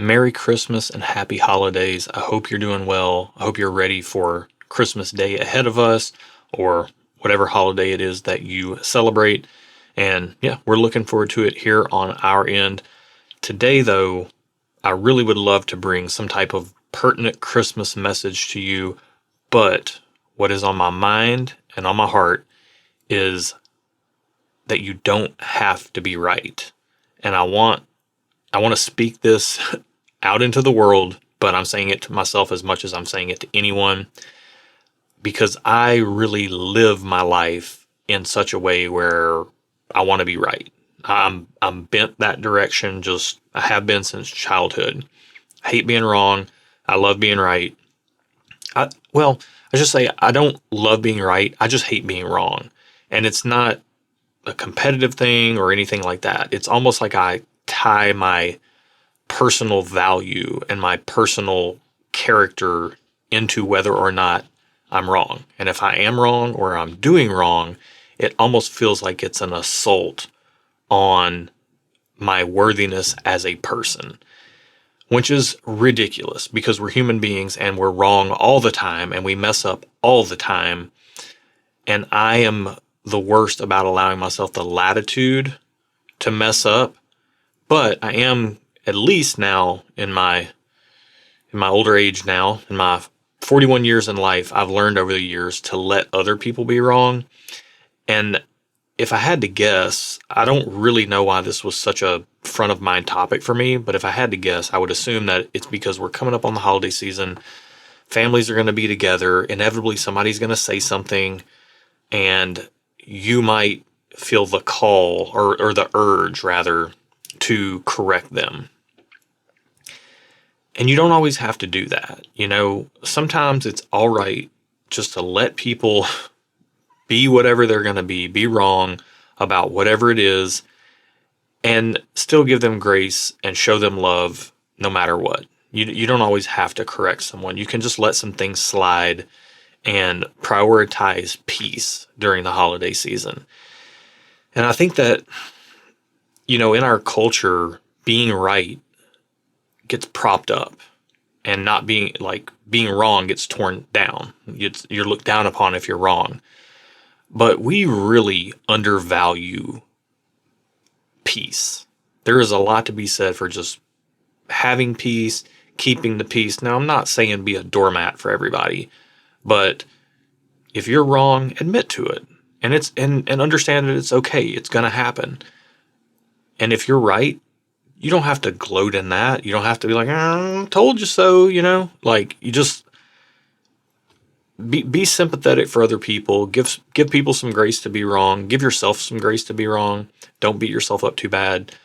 Merry Christmas and happy holidays. I hope you're doing well. I hope you're ready for Christmas Day ahead of us or whatever holiday it is that you celebrate. And yeah, we're looking forward to it here on our end. Today, though, I really would love to bring some type of pertinent Christmas message to you. But what is on my mind and on my heart is that you don't have to be right. And I want to speak this out into the world, but I'm saying it to myself as much as I'm saying it to anyone because I really live my life in such a way where I want to be right. I'm bent that direction. Just I have been since childhood. I hate being wrong. I love being right. I just say I don't love being right. I just hate being wrong. And it's not a competitive thing or anything like that. It's almost like I tie my personal value and my personal character into whether or not I'm wrong. And if I am wrong or I'm doing wrong, it almost feels like it's an assault on my worthiness as a person, which is ridiculous because we're human beings and we're wrong all the time and we mess up all the time. And I am the worst about allowing myself the latitude to mess up, but I am at least now in my older age now, in my 41 years in life, I've learned over the years to let other people be wrong. And if I had to guess, I don't really know why this was such a front of mind topic for me, but if I had to guess, I would assume that it's because we're coming up on the holiday season. Families are going to be together. Inevitably, somebody's going to say something, and you might feel the call or the urge, rather, to correct them. And you don't always have to do that. Sometimes it's all right just to let people be whatever they're going to be wrong about whatever it is, and still give them grace and show them love no matter what. You don't always have to correct someone. You can just let some things slide and prioritize peace during the holiday season. And I think that, in our culture, being right gets propped up and not being wrong gets torn down. You're looked down upon if you're wrong. But we really undervalue peace. There is a lot to be said for just having peace, keeping the peace. Now, I'm not saying be a doormat for everybody, but if you're wrong, admit to it. And understand that it's okay. It's going to happen. And if you're right, you don't have to gloat in that. You don't have to be like, told you so, you just be sympathetic for other people. Give people some grace to be wrong. Give yourself some grace to be wrong. Don't beat yourself up too bad.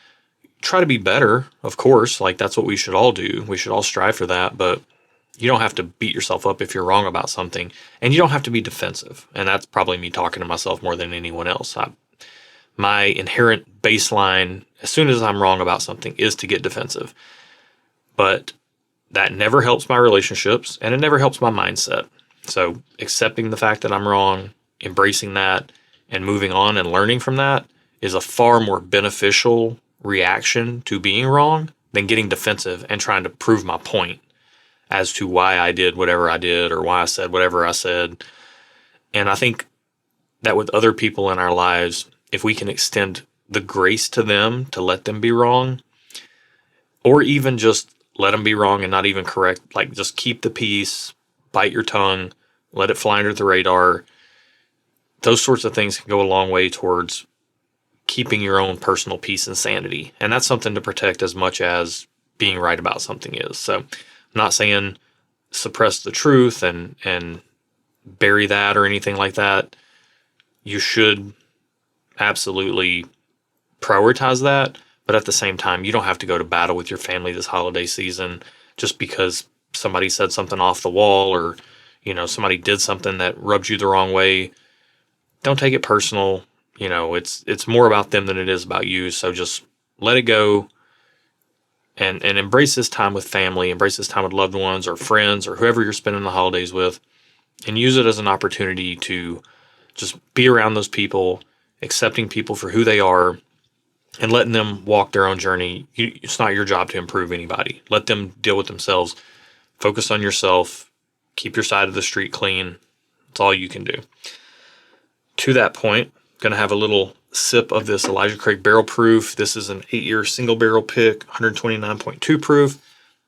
Try to be better, of course. That's what we should all do. We should all strive for that, but you don't have to beat yourself up if you're wrong about something, and you don't have to be defensive. And that's probably me talking to myself more than anyone else. My inherent baseline, as soon as I'm wrong about something, is to get defensive. But that never helps my relationships, and it never helps my mindset. So accepting the fact that I'm wrong, embracing that, and moving on and learning from that is a far more beneficial reaction to being wrong than getting defensive and trying to prove my point as to why I did whatever I did or why I said whatever I said. And I think that with other people in our lives, if we can extend the grace to them to let them be wrong, or even just let them be wrong and not even correct, just keep the peace, bite your tongue, let it fly under the radar. Those sorts of things can go a long way towards keeping your own personal peace and sanity. And that's something to protect as much as being right about something is. So I'm not saying suppress the truth and bury that or anything like that. You should absolutely prioritize that. But at the same time, you don't have to go to battle with your family this holiday season just because somebody said something off the wall or, somebody did something that rubbed you the wrong way. Don't take it personal. It's more about them than it is about you. So just let it go and embrace this time with family, embrace this time with loved ones or friends or whoever you're spending the holidays with, and use it as an opportunity to just be around those people, accepting people for who they are, and letting them walk their own journey. It's not your job to improve anybody. Let them deal with themselves. Focus on yourself. Keep your side of the street clean. That's all you can do. To that point, going to have a little sip of this Elijah Craig Barrel Proof. This is an 8-year single barrel pick, 129.2 proof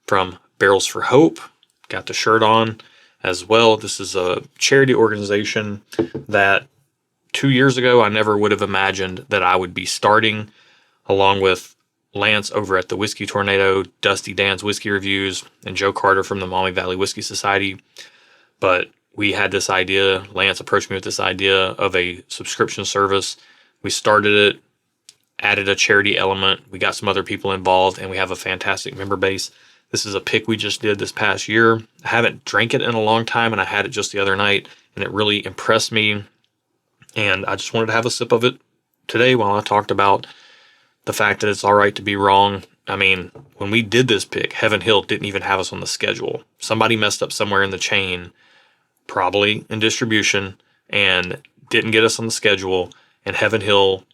from Barrels for Hope. Got the shirt on as well. This is a charity organization that 2 years ago I never would have imagined that I would be starting, along with Lance over at the Whiskey Tornado, Dusty Dan's Whiskey Reviews, and Joe Carter from the Maumee Valley Whiskey Society. But we had this idea. Lance approached me with this idea of a subscription service. We started it, added a charity element. We got some other people involved, and we have a fantastic member base. This is a pick we just did this past year. I haven't drank it in a long time, and I had it just the other night, and it really impressed me. And I just wanted to have a sip of it today while I talked about the fact that it's all right to be wrong. I mean, when we did this pick, Heaven Hill didn't even have us on the schedule. Somebody messed up somewhere in the chain, probably in distribution, and didn't get us on the schedule. And Heaven Hill,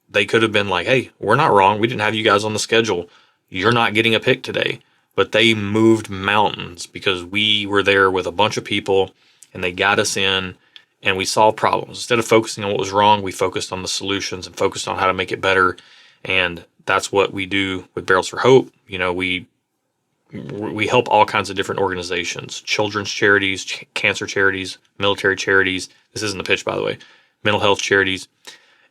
they could have been like, hey, we're not wrong. We didn't have you guys on the schedule. You're not getting a pick today. But they moved mountains because we were there with a bunch of people, and they got us in, and we solved problems. Instead of focusing on what was wrong, we focused on the solutions and focused on how to make it better. And that's what we do with Barrels for Hope. You know, we help all kinds of different organizations, children's charities, cancer charities, military charities. This isn't the pitch, by the way. Mental health charities,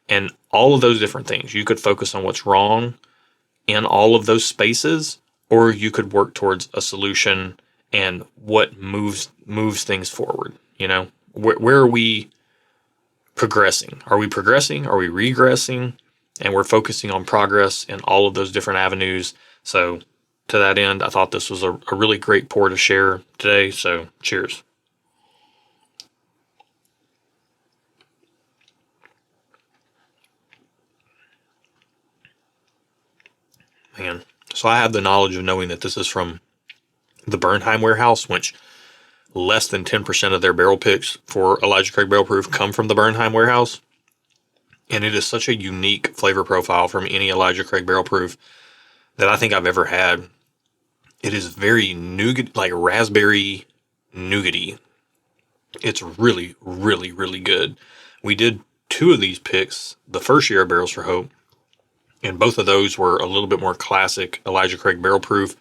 and all of those different things. You could focus on what's wrong in all of those spaces, or you could work towards a solution and what moves things forward. You know, where are we progressing? Are we progressing? Are we regressing? And we're focusing on progress in all of those different avenues. So to that end, I thought this was a really great pour to share today. So cheers. Man, so I have the knowledge of knowing that this is from the Bernheim Warehouse, which less than 10% of their barrel picks for Elijah Craig Barrel Proof come from the Bernheim Warehouse. And it is such a unique flavor profile from any Elijah Craig Barrel Proof that I think I've ever had. It is very nougat, like raspberry nougaty. It's really, really, really good. We did 2 of these picks the first year of Barrels for Hope, and both of those were a little bit more classic Elijah Craig Barrel Proof.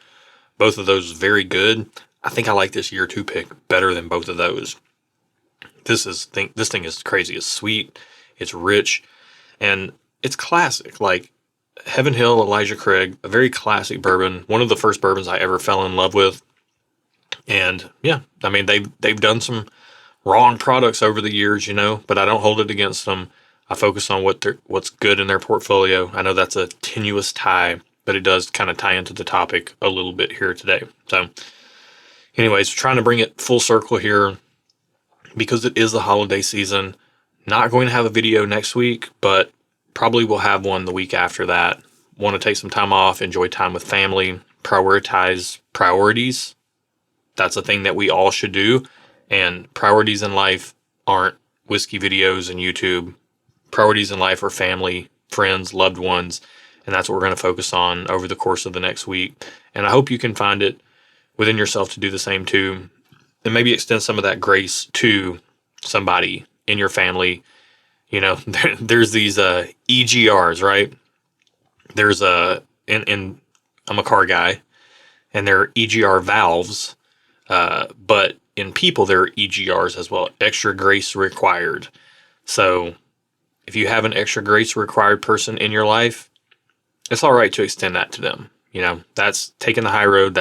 Both of those very good. I think I like this year 2 pick better than both of those. This thing is crazy. It's sweet, it's rich, and it's classic. Like Heaven Hill, Elijah Craig, a very classic bourbon. One of the first bourbons I ever fell in love with. And yeah, I mean they've done some wrong products over the years, you know, but I don't hold it against them. I focus on what's good in their portfolio. I know that's a tenuous tie, but it does kind of tie into the topic a little bit here today. So anyways, trying to bring it full circle here because it is the holiday season. Not going to have a video next week, but probably will have one the week after that. Want to take some time off, enjoy time with family, prioritize priorities. That's a thing that we all should do. And priorities in life aren't whiskey videos and YouTube. Priorities in life are family, friends, loved ones. And that's what we're going to focus on over the course of the next week. And I hope you can find it within yourself to do the same too. And maybe extend some of that grace to somebody in your family. You know, there's these EGRs, right? There's I'm a car guy, and there are EGR valves, but in people there are EGRs as well, extra grace required. So if you have an extra grace required person in your life, it's all right to extend that to them. You know, that's taking the high road.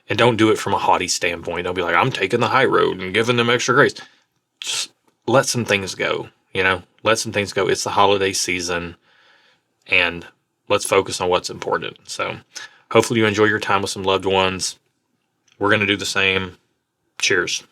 And don't do it from a haughty standpoint. Don't be like, I'm taking the high road and giving them extra grace. Just let some things go. You know, let some things go. It's the holiday season, and let's focus on what's important. So hopefully you enjoy your time with some loved ones. We're going to do the same. Cheers.